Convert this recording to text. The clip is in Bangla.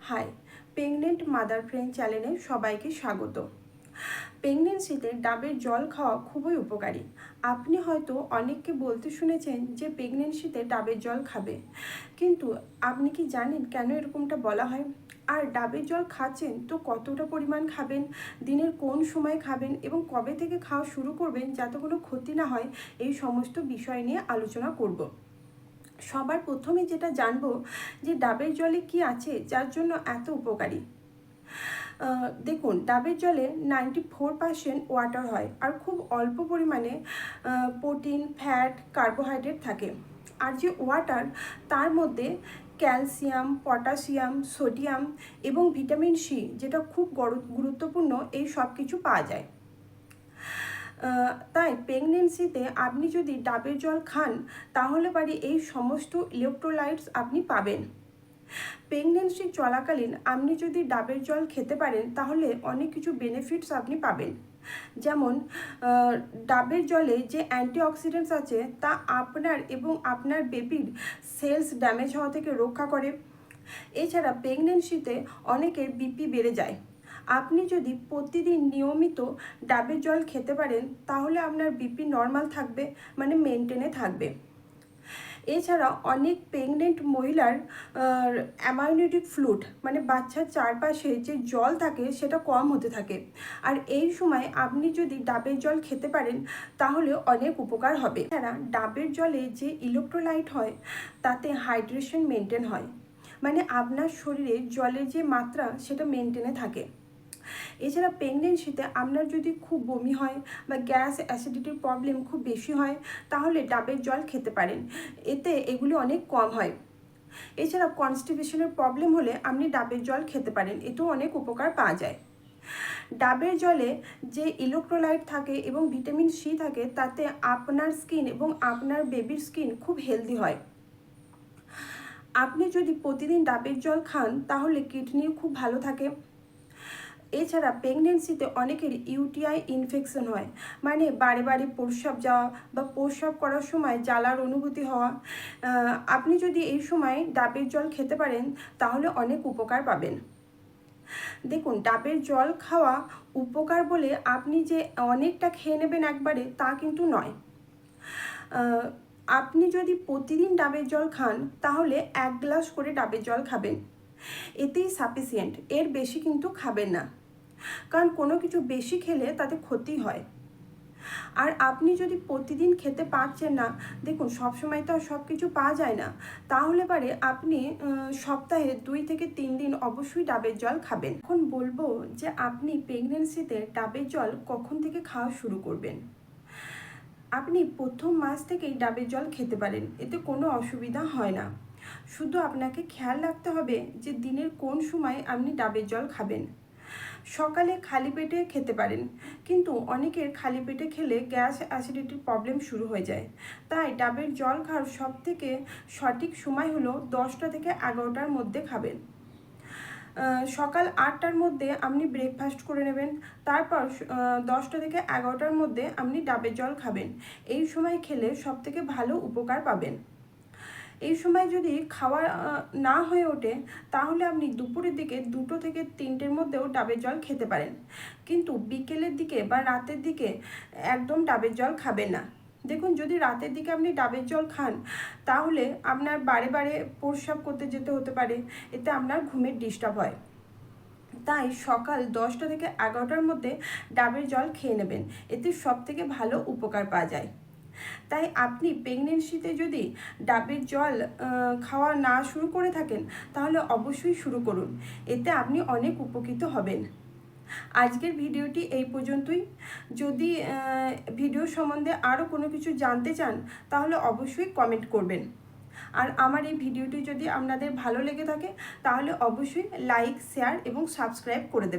হাই, প্রেগনেন্ট মাদার ফ্রেন্ড চ্যানেলে সবাইকে স্বাগত। প্রেগনেন্সিতে ডাবের জল খাওয়া খুবই উপকারী। আপনি হয়তো অনেককে বলতে শুনেছেন যে প্রেগনেন্সিতে ডাবের জল খাবে, কিন্তু আপনি কি জানেন কেন এরকমটা বলা হয়? আর ডাবের জল খাচ্ছেন তো কতটা পরিমাণ খাবেন, দিনের কোন সময় খাবেন এবং কবে থেকে খাওয়া শুরু করবেন যাতে কোনো ক্ষতি না হয়, এই সমস্ত বিষয় নিয়ে আলোচনা করব। সবার প্রথমে যেটা জানবো যে ডাবের জলে কি আছে যার জন্য এত উপকারী। দেখুন, ডাবের জলে 94% ওয়াটার হয় আর খুব অল্প পরিমাণে প্রোটিন, ফ্যাট, কার্বোহাইড্রেট থাকে। আর যে ওয়াটার, তার মধ্যে ক্যালসিয়াম, পটাশিয়াম, সোডিয়াম এবং ভিটামিন সি, যেটা খুব গুরুত্বপূর্ণ, এই সব কিছু পাওয়া যায়। তাই প্রেগনেন্সিতে আপনি যদি ডাবের জল খান তাহলে পারে এই সমস্ত ইলেকট্রোলাইটস আপনি পাবেন। প্রেগনেন্সি চলাকালীন আপনি যদি ডাবের জল খেতে পারেন তাহলে অনেক কিছু বেনিফিটস আপনি পাবেন। যেমন ডাবের জলে যে অ্যান্টিঅক্সিডেন্টস আছে তা আপনার এবং আপনার বেবির সেলস ড্যামেজ হওয়া থেকে রক্ষা করে। এছাড়া প্রেগনেন্সিতে অনেকের বিপি বেড়ে যায়। আপনি যদি প্রতিদিন নিয়মিত ডাবের জল খেতে পারেন তাহলে আপনার বিপি নর্মাল থাকবে, মানে মেনটেনে থাকবে। এছাড়া অনেক প্রেগনেন্ট মহিলার অ্যামাইনোটিক ফ্লুইড, মানে বাচ্চার চারপাশে যে জল থাকে সেটা কম হতে থাকে। আর এই সময় আপনি যদি ডাবের জল খেতে পারেন তাহলে অনেক উপকার হবে। এছাড়া ডাবের জলে যে ইলেকট্রোলাইট হয় তাতে হাইড্রেশন মেনটেন হয়, মানে আপনার শরীরে জলের যে মাত্রা সেটা মেনটেনে থাকে। এছাড়া প্রেগনেন্সিতে আপনার যদি খুব বমি হয় বা গ্যাস অ্যাসিডিটির প্রবলেম খুব বেশি হয় তাহলে ডাবের জল খেতে পারেন, এতে এগুলি অনেক কম হয়। এছাড়া কনস্টিপেশনের প্রবলেম হলে আপনি ডাবের জল খেতে পারেন, এতেও অনেক উপকার পাওয়া যায়। ডাবের জলে যে ইলেকট্রোলাইট থাকে এবং ভিটামিন সি থাকে তাতে আপনার স্কিন এবং আপনার বেবির স্কিন খুব হেলদি হয়। আপনি যদি প্রতিদিন ডাবের জল খান তাহলে কিডনিও খুব ভালো থাকে। এছাড়া প্রেগনেন্সিতে অনেকের ইউটিআই ইনফেকশন হয়, মানে বারে বারে প্রস্রাব যাওয়া বা প্রস্রাব করার সময় জ্বালার অনুভূতি হওয়া। আপনি যদি এই সময় ডাবের জল খেতে পারেন তাহলে অনেক উপকার পাবেন। দেখুন, ডাবের জল খাওয়া উপকার বলে আপনি যে অনেকটা খেয়ে নেবেন একবারে তা কিন্তু নয়। আপনি যদি প্রতিদিন ডাবের জল খান তাহলে 1 গ্লাস করে ডাবের জল খাবেন, এতেই সাফিসিয়েন্ট, এর বেশি কিন্তু খাবেন না, কারণ কোনো কিছু বেশি খেলে তাতে ক্ষতি হয়। আর আপনি যদি প্রতিদিন খেতে পারছেন না, দেখুন সবসময় তো আর সব কিছু পাওয়া যায় না, তাহলে পারে আপনি সপ্তাহে 2 থেকে 3 দিন অবশ্যই ডাবের জল খাবেন। এখন বলবো যে আপনি প্রেগনেন্সিতে ডাবের জল কখন থেকে খাওয়া শুরু করবেন। আপনি প্রথম মাস থেকেই ডাবের জল খেতে পারেন, এতে কোনো অসুবিধা হয় না। শুধু আপনাকে খেয়াল রাখতে হবে যে দিনের কোন সময় আপনি ডাবের জল খাবেন। সকালে খালি পেটে খেতে পারেন, কিন্তু অনেকের খালি পেটে খেলে গ্যাস অ্যাসিডিটির প্রবলেম শুরু হয়ে যায়। তাই ডাবের জল খাওয়ার সবথেকে সঠিক সময় হলো 10টা থেকে 11টার মধ্যে খাবেন। সকাল 8টার মধ্যে আপনি ব্রেকফাস্ট করে নেবেন, তারপর 10টা থেকে 11টার মধ্যে আপনি ডাবের জল খাবেন। এই সময় খেলে সবথেকে ভালো উপকার পাবেন। এই সময় যদি খাওয়া না হয়ে ওঠে তাহলে আপনি দুপুরের দিকে 2টো থেকে 3টের মধ্যেও ডাবের জল খেতে পারেন, কিন্তু বিকেলের দিকে বা রাতের দিকে একদম ডাবের জল খাবেন না। দেখুন, যদি রাতের দিকে আপনি ডাবের জল খান তাহলে আপনার বারে বারে প্রস্রাব করতে যেতে হতে পারে, এতে আপনার ঘুমের ডিস্টার্ব হয়। তাই সকাল 10টা থেকে 11টার মধ্যে ডাবের জল খেয়ে নেবেন, এতে সবথেকে ভালো উপকার পাওয়া যায়। তাই আপনি প্রেগনেন্সিতে যদি ডাবের জল খাওয়া না শুরু করে থাকেন তাহলে অবশ্যই শুরু করুন, এতে আপনি অনেক উপকৃত হবেন। আজকের ভিডিওটি এই পর্যন্তই। যদি ভিডিও সম্বন্ধে আরও কোনো কিছু জানতে চান তাহলে অবশ্যই কমেন্ট করবেন। আর আমার এই ভিডিওটি যদি আপনাদের ভালো লেগে থাকে তাহলে অবশ্যই লাইক, শেয়ার এবং সাবস্ক্রাইব করে দেবেন।